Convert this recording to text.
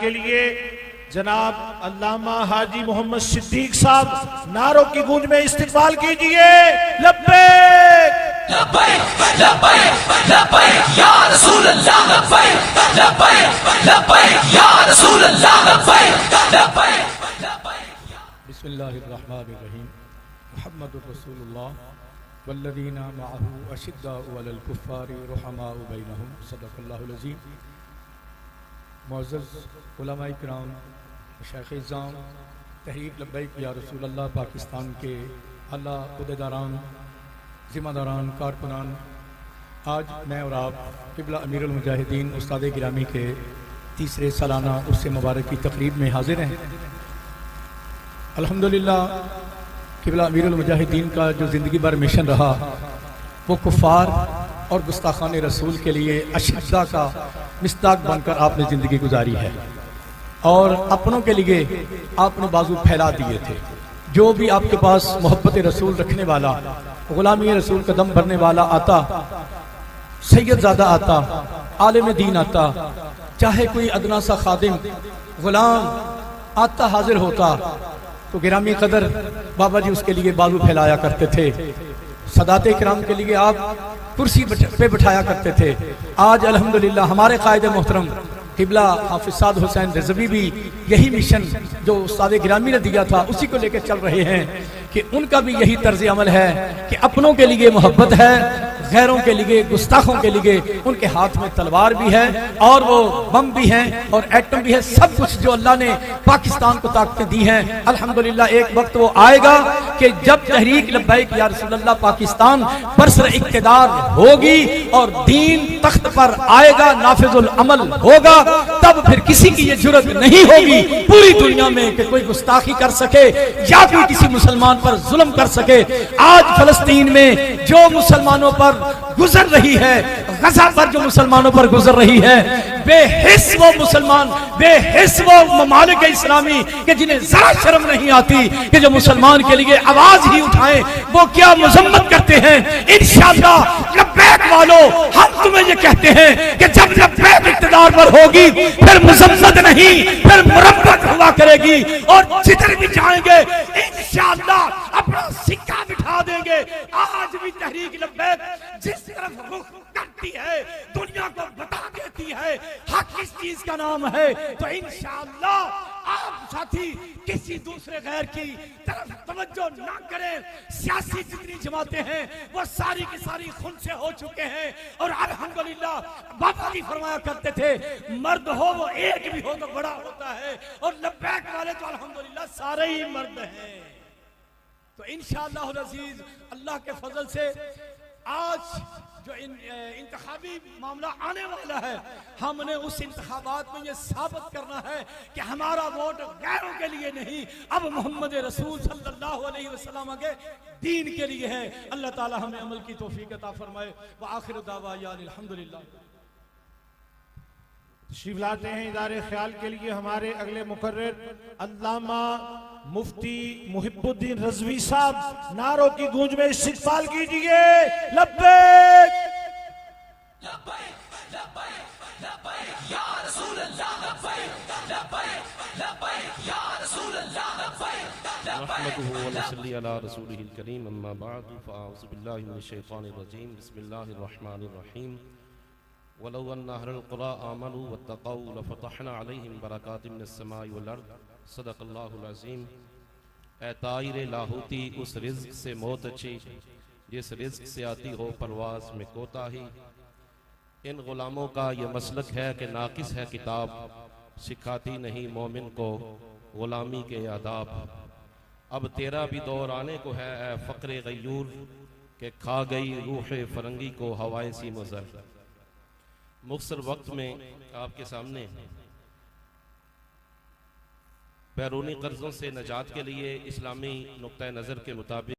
के लिए जनाब अल्लामा हाजी मोहम्मद सिद्दीक साहब नारों की गूंज में इस्तिकबाल कीजिए। लब्बैक लब्बैक लब्बैक लब्बैक या रसूल अल्लाह, लब्बैक लब्बैक लब्बैक या रसूल अल्लाह, लब्बैक लब्बैक लब्बैक। बिस्मिल्लाहिर्रहमानिर्रहीम। मुहम्मदुर रसूलुल्लाह वल्लज़ीना मअहू अशिद्दाउ अलल कुफ़्फ़ारि रुहमाउ बैनहुम। सदक़ल्लाहुल अज़ीम। मुअज़्ज़ज़ उलमाए किराम, मशाइख़-ए-इज़्ज़ाम, तहरीक लब्बैक या रसूल अल्लाह पाकिस्तान के आला उहदेदारान, ज़िम्मेदारान, कारकुनान, आज मैं और आप क़िबला अमीरुल मुजाहिदीन उस्ताद गिरामी के तीसरे सालाना उर्स मुबारक की तक़रीब में हाज़िर हैं। अल्हम्दुलिल्लाह क़िबला अमीरुल मुजाहिदीन का जो ज़िंदगी भर मिशन रहा वो कुफ़ार और गुस्ताखान रसूल के लिए अशिद्दा का मिस्ताक बनकर आपने ज़िंदगी गुजारी है और अपनों के लिए आपने बाजू फैला दिए थे। जो भी आपके पास मोहब्बत रसूल रखने वाला, गुलामी रसूल का दम भरने वाला आता, सैयदज़ादा आता, आलिम दीन आता, चाहे कोई अदना सा खादिम गुलाम आता हाजिर होता तो गिरामी कदर बाबा जी उसके लिए बाजू फैलाया करते थे। सदाते किराम के लिए आप कुर्सी पे बिठाया करते थे। आज अल्हम्दुलिल्लाह हमारे कायदे मोहतरम क़िबला हाफ़िज़ साद हुसैन रिज़वी भी यही मिशन जो उस्ताद गिरामी ने दिया था उसी को लेकर चल रहे हैं कि उनका भी यही तर्ज अमल है कि अपनों के लिए मोहब्बत है, गैरों के लिए, गुस्ताखों के लिए उनके हाथ में तलवार भी है और वो बम भी हैं और एटम भी है। सब कुछ जो अल्लाह ने पाकिस्तान को ताकतें दी हैं, अल्हम्दुलिल्लाह एक वक्त वो आएगा कि जब तहरीक लब्बैक या रसूल अल्लाह पाकिस्तान बरसर इक़्तिदार होगी और दीन तख्त पर आएगा, नाफिजुल अमल होगा, तब फिर किसी की ये जुर्रत नहीं होगी पूरी दुनिया में कि कोई गुस्ताखी कर सके या कोई किसी मुसलमान पर जुल्म कर सके। आज फलस्तीन में जो मुसलमानों पर गुजर रही है, गजा पर जो मुसलमानों पर गुजर रही है, बेहिस वो मुसलमान, बेहिस वो ममालिक इस्लामी कि जिन्हें जरा शर्म नहीं आती कि जो मुसलमान के लिए आवाज ही उठाएं, वो क्या मजम्मत करते हैं। इंशाअल्लाह लब्बैक वालों, हम तुम्हें ये कहते हैं कि जब लब्बैक इक़्तिदार पर होगी फिर मजम्मत नहीं, फिर मुरब्बत हुआ करेगी और जिधर भी जाएंगे इंशाअल्लाह अपना सिक्का बिठा देंगे। आज भी तहरीक लब्बैक जिस तरफ रुख करती है दुनिया को बता देती है हक किस चीज का नाम है। तो इंशाअल्लाह आप साथी किसी दूसरे गैर की तरफ तवज्जो ना करें। सियासी जितनी जमातें हैं वो सारी की सारी खून से हो चुके हैं और अल्हम्दुलिल्लाह बाबा जी फरमाया करते थे मर्द हो वो एक भी हो तो बड़ा होता है और लब्बैक वाले तो अल्हम्दुलिल्लाह सारे ही मर्द हैं। तो इंशाअल्लाह अज़ीज अल्लाह के फजल से आज जो इंतखाबी मामला आने वाला है, हमने उस इंतखाबात में ये साबित करना है कि हमारा वोट गैरों के लिए नहीं, अब मोहम्मद रसूल सल्लल्लाहु अलैहि वसल्लम के दीन के लिए है। अल्लाह ताला हमें अमल की तौफीक अता फरमाए। व आखिर दावा अल्हम्दुलिल्लाह। तशरीफ लाते हैं इदारे ख्याल के लिए हमारे अगले मुकर्रर अल्लामा मुफ्ती मुहिब्बुद्दीन रज़वी साहब। नारों की गूंज में इस्तिक़बाल कीजिए। लब्बैक लब्बैक लब्बैक लब्बैक या रसूल अल्लाह, लब्बैक लब्बैक लब्बैक या रसूल अल्लाह, लब्बैक लब्बैक। नहमदुहु व नसल्ली अला रसूलिहिल करीम, अम्मा बअद, फ़अऊज़ु बिल्लाहि मिनश शैतानिर रजीम, बिस्मिल्लाहिर रहमानिर रहीम। वलौ अन्ना अहलल क़ुरा आमनू वत्तक़ौ लफ़तहना अलैहिम बरकातिम मिनस समाई वल अर्द। सदक़ल्लाहुल अज़ीम। ए ताइर लाहौती, उस रिज़्क़ से मौत अच्छी जिस रिज़्क़ से आती हो परवाज़ में कोताही। इन गुलामों का ये मसलक है कि नाकिस है किताब, सिखाती नहीं मोमिन को गुलामी के आदाब। अब तेरा भी दौर आने को है ए फ़क़्रे गयूर के खा गई रूह फरंगी को हवाए सी मुज़र। मुख्तसर वक्त में आपके सामने बैरूनी कर्ज़ों से नजात के लिए इस्लामी नुक्ता नज़र के मुताबिक